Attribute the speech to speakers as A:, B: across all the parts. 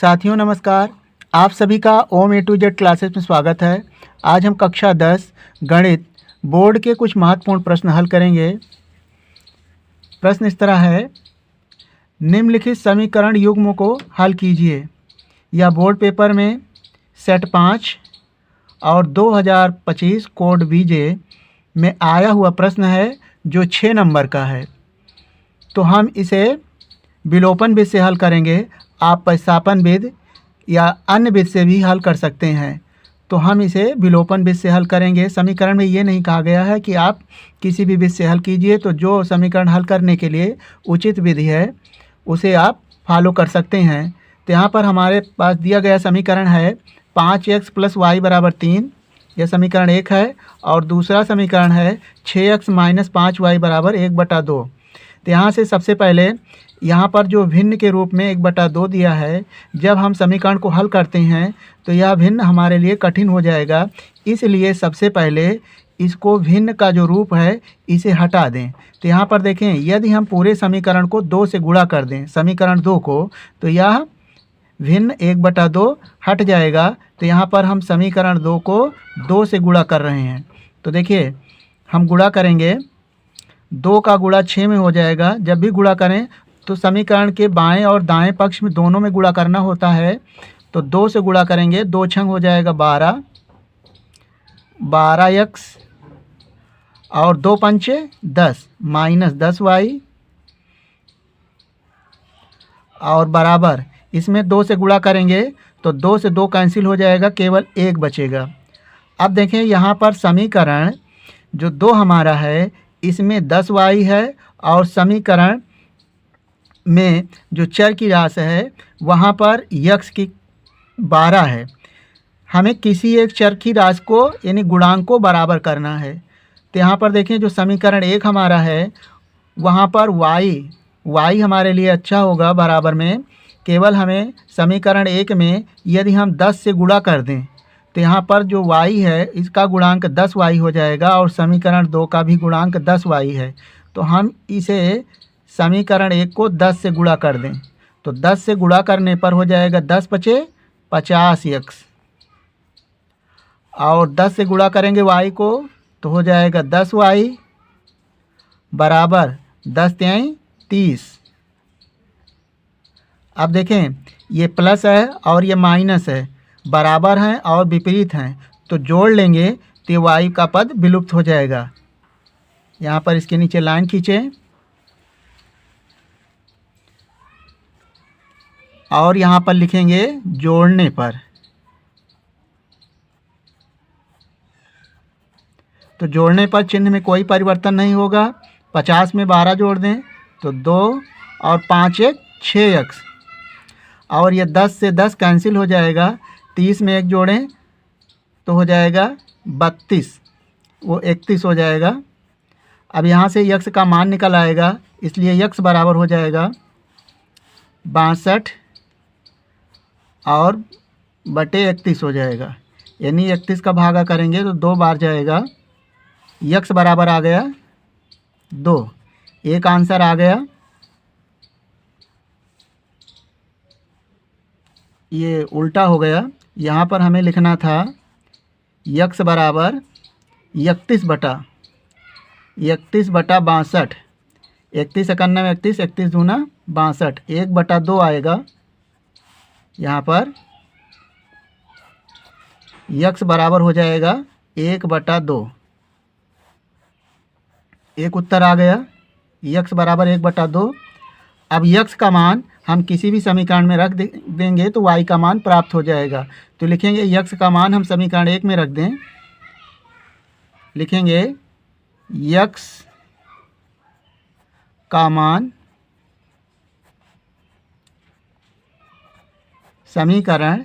A: साथियों नमस्कार। आप सभी का ओम ए टू जेड क्लासेस में स्वागत है। आज हम कक्षा 10 गणित बोर्ड के कुछ महत्वपूर्ण प्रश्न हल करेंगे। प्रश्न इस तरह है, निम्नलिखित समीकरण युग्म को हल कीजिए। यह बोर्ड पेपर में सेट 5 और 2025 कोड बीजे में आया हुआ प्रश्न है जो 6 नंबर का है। तो हम इसे विलोपन विधि से हल करेंगे। आप प्रतिस्थापन विधि या अन्य विधि से भी हल कर सकते हैं। तो हम इसे विलोपन विधि से हल करेंगे। समीकरण में ये नहीं कहा गया है कि आप किसी भी विधि से हल कीजिए। तो जो समीकरण हल करने के लिए उचित विधि है उसे आप फॉलो कर सकते हैं। तो यहाँ पर हमारे पास दिया गया समीकरण है 5x + y = 3। यह समीकरण 1 है। और दूसरा समीकरण है 6x - 5y = 1/2। तो यहाँ से सबसे पहले यहाँ पर जो भिन्न के रूप में 1/2 दिया है, जब हम समीकरण को हल करते हैं तो यह भिन्न हमारे लिए कठिन हो जाएगा। इसलिए सबसे पहले इसको भिन्न का जो रूप है इसे हटा दें। तो यहाँ पर देखें, यदि हम पूरे समीकरण को 2 से गुणा कर दें, समीकरण 2 को, तो यह भिन्न 1/2 हट जाएगा। तो यहाँ पर हम समीकरण 2 को 2 से गुणा कर रहे हैं। तो देखिए, हम गुणा करेंगे, 2 का गुणा 6 में हो जाएगा। जब भी गुणा करें तो समीकरण के बाएं और दाएं पक्ष में दोनों में गुणा करना होता है। तो 2 से गुणा करेंगे, 2 छंग हो जाएगा 12, 12x और 2 पंचे 10 - 10y और बराबर, इसमें 2 से गुणा करेंगे तो 2 से 2 कैंसिल हो जाएगा, केवल 1 बचेगा। अब देखें, यहाँ पर समीकरण जो 2 हमारा है इसमें 10y है और समीकरण में जो चर की राशि है वहाँ पर x की 12 है। हमें किसी एक चर की राशि को यानी गुणांक को बराबर करना है। तो यहाँ पर देखें, जो समीकरण 1 हमारा है वहाँ पर y हमारे लिए अच्छा होगा बराबर में। केवल हमें समीकरण 1 में यदि हम 10 से गुणा कर दें तो यहाँ पर जो y है इसका गुणांक 10y हो जाएगा और समीकरण 2 का भी गुणांक 10y है। तो हम इसे समीकरण 1 को 10 से गुणा कर दें तो 10 से गुणा करने पर हो जाएगा 10 × 5 = 50x और 10 से गुणा करेंगे y को तो हो जाएगा 10y बराबर 10 × 3 = 30। अब देखें, ये प्लस है और ये माइनस है, बराबर हैं और विपरीत हैं, तो जोड़ लेंगे तो y का पद विलुप्त हो जाएगा। यहाँ पर इसके नीचे लाइन खींचें और यहाँ पर लिखेंगे जोड़ने पर। तो जोड़ने पर चिन्ह में कोई परिवर्तन नहीं होगा। 50 में 12 जोड़ दें तो 2 और 5 × 1 = 6x और ये 10 से 10 कैंसिल हो जाएगा। 30 में 1 जोड़ें तो हो जाएगा 32, वो 31 हो जाएगा। अब यहाँ से x का मान निकल आएगा, इसलिए x बराबर हो जाएगा 62 और बटे 31 हो जाएगा। यानी 31 का भागा करेंगे तो 2 बार जाएगा। x बराबर आ गया 2। एक आंसर आ गया। ये उल्टा हो गया। यहाँ पर हमें लिखना था x बराबर 31 बटा 62। 31 × 91 = 31, 31 दूना 62, 1/2 आएगा। यहाँ पर x बराबर हो जाएगा 1/2। एक उत्तर आ गया, x बराबर 1/2। अब x का मान हम किसी भी समीकरण में रख देंगे तो y का मान प्राप्त हो जाएगा। तो लिखेंगे x का मान हम समीकरण 1 में रख दें, लिखेंगे x का मान समीकरण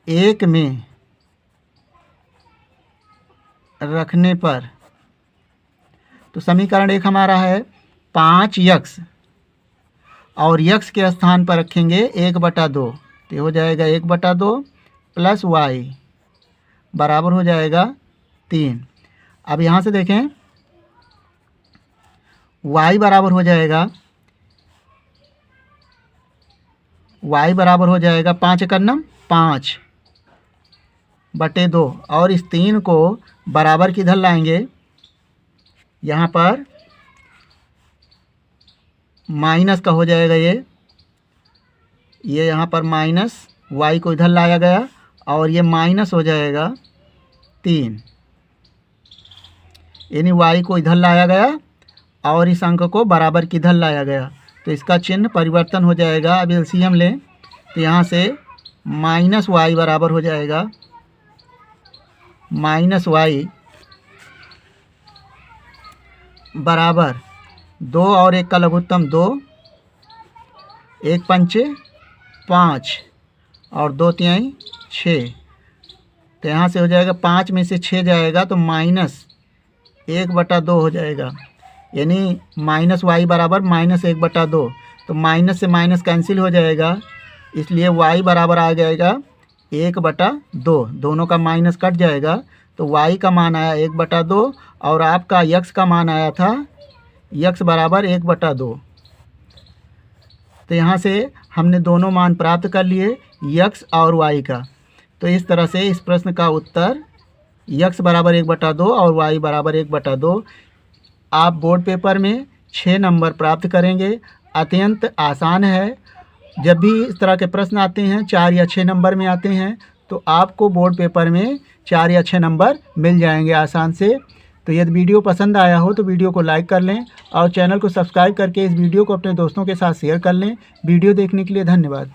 A: 1 में रखने पर, तो समीकरण 1 हमारा है 5x और x के स्थान पर रखेंगे 1/2, तो हो जाएगा 1/2 + y बराबर हो जाएगा 3। अब यहाँ से देखें, y बराबर हो जाएगा y बराबर हो जाएगा 5 एकड़ नम 5/2। और इस 3 को बराबर किधर लाएंगे, यहाँ पर माइनस का हो जाएगा ये यहाँ पर माइनस y को इधर लाया गया और ये माइनस हो जाएगा 3, यानी y को इधर लाया गया और इस अंक को बराबर किधर लाया गया, तो इसका चिन्ह परिवर्तन हो जाएगा। अब एलसीएम लें तो यहाँ से माइनस y बराबर हो जाएगा माइनस y बराबर 2 और 1 का लघुत्तम 2, 1 पंचे 5 और 2 तिहाई 6। तो यहाँ से हो जाएगा 5 में से 6 जाएगा तो -1/2 हो जाएगा, यानी माइनस y बराबर -1/2। तो माइनस से माइनस कैंसिल हो जाएगा, इसलिए y बराबर आ जाएगा 1/2। दोनों का माइनस कट जाएगा तो y का मान आया 1/2 और आपका x का मान आया था x बराबर 1/2। तो यहाँ से हमने दोनों मान प्राप्त कर लिए x और y का। तो इस तरह से इस प्रश्न का उत्तर x बराबर 1/2 और y बराबर 1/2 आप बोर्ड पेपर में 6 नंबर प्राप्त करेंगे। अत्यंत आसान है। जब भी इस तरह के प्रश्न आते हैं 4 या 6 नंबर में आते हैं तो आपको बोर्ड पेपर में 4 या 6 नंबर मिल जाएंगे आसान से। तो यदि वीडियो पसंद आया हो तो वीडियो को लाइक कर लें और चैनल को सब्सक्राइब करके इस वीडियो को अपने दोस्तों के साथ शेयर कर लें। वीडियो देखने के लिए धन्यवाद।